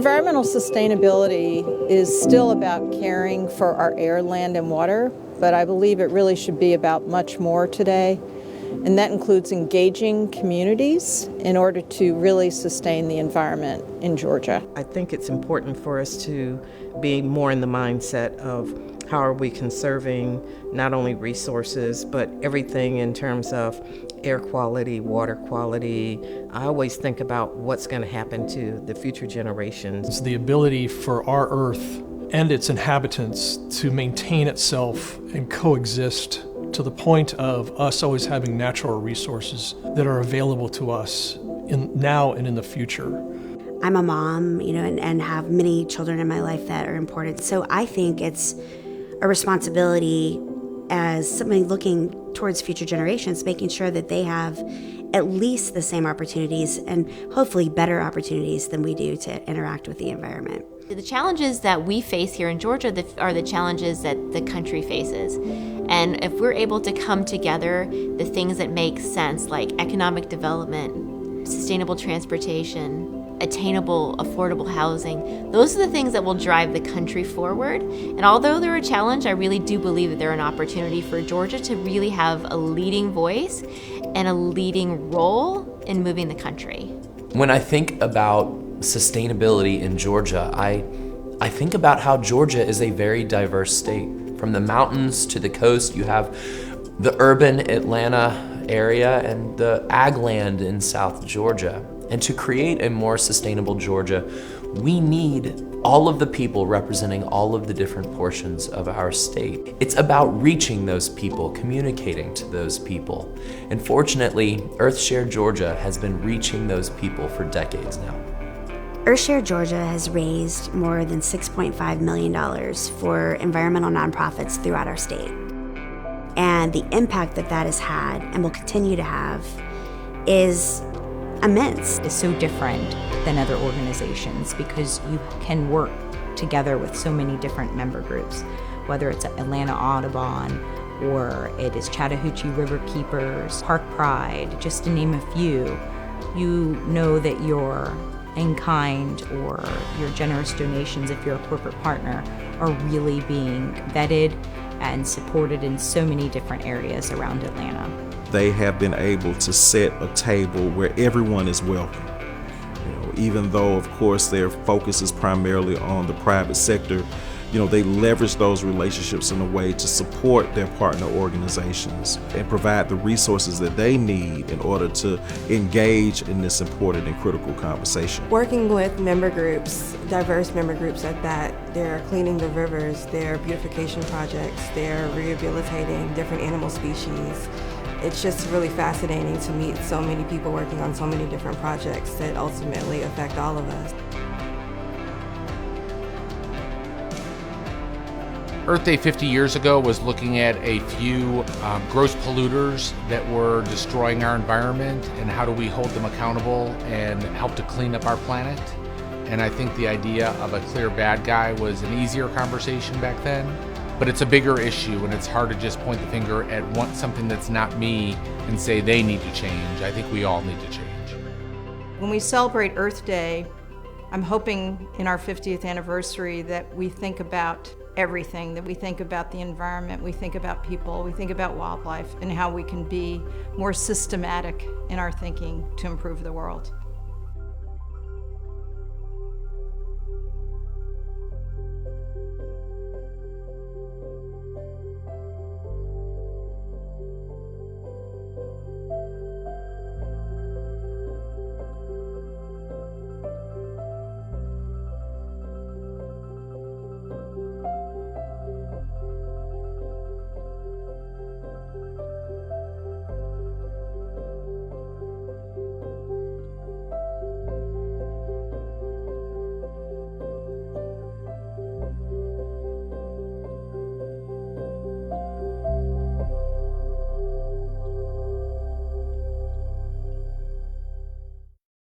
Environmental sustainability is still about caring for our air, land, and water, but I believe it really should be about much more today. And that includes engaging communities in order to really sustain the environment in Georgia. I think it's important for us to be more in the mindset of how are we conserving not only resources, but everything in terms of air quality, water quality. I always think about what's going to happen to the future generations. It's the ability for our Earth and its inhabitants to maintain itself and coexist to the point of us always having natural resources that are available to us now and in the future. I'm a mom, and have many children in my life that are important. So I think it's a responsibility as somebody looking towards future generations, making sure that they have at least the same opportunities and hopefully better opportunities than we do to interact with the environment. The challenges that we face here in Georgia are the challenges that the country faces. And if we're able to come together, the things that make sense, like economic development, sustainable transportation, attainable, affordable housing, those are the things that will drive the country forward. And although they're a challenge, I really do believe that they're an opportunity for Georgia to really have a leading voice and a leading role in moving the country. When I think about sustainability in Georgia, I think about how Georgia is a very diverse state. From the mountains to the coast, you have the urban Atlanta area and the ag land in South Georgia. And to create a more sustainable Georgia, we need all of the people representing all of the different portions of our state. It's about reaching those people, communicating to those people. And fortunately, EarthShare Georgia has been reaching those people for decades now. EarthShare Georgia has raised more than $6.5 million for environmental nonprofits throughout our state. And the impact that has had and will continue to have is immense. Is so different than other organizations because you can work together with so many different member groups, whether it's Atlanta Audubon or it is Chattahoochee River Keepers, Park Pride, just to name a few. You know that your in-kind or your generous donations, if you're a corporate partner, are really being vetted and supported in so many different areas around Atlanta. They have been able to set a table where everyone is welcome. Even though, of course, their focus is primarily on the private sector, they leverage those relationships in a way to support their partner organizations and provide the resources that they need in order to engage in this important and critical conversation. Working with member groups, diverse member groups at that, they're cleaning the rivers, they're beautification projects, they're rehabilitating different animal species. It's just really fascinating to meet so many people working on so many different projects that ultimately affect all of us. Earth Day 50 years ago was looking at a few gross polluters that were destroying our environment and how do we hold them accountable and help to clean up our planet. And I think the idea of a clear bad guy was an easier conversation back then. But it's a bigger issue and it's hard to just point the finger at something that's not me and say they need to change. I think we all need to change. When we celebrate Earth Day, I'm hoping in our 50th anniversary that we think about everything, that we think about the environment, we think about people, we think about wildlife, and how we can be more systematic in our thinking to improve the world.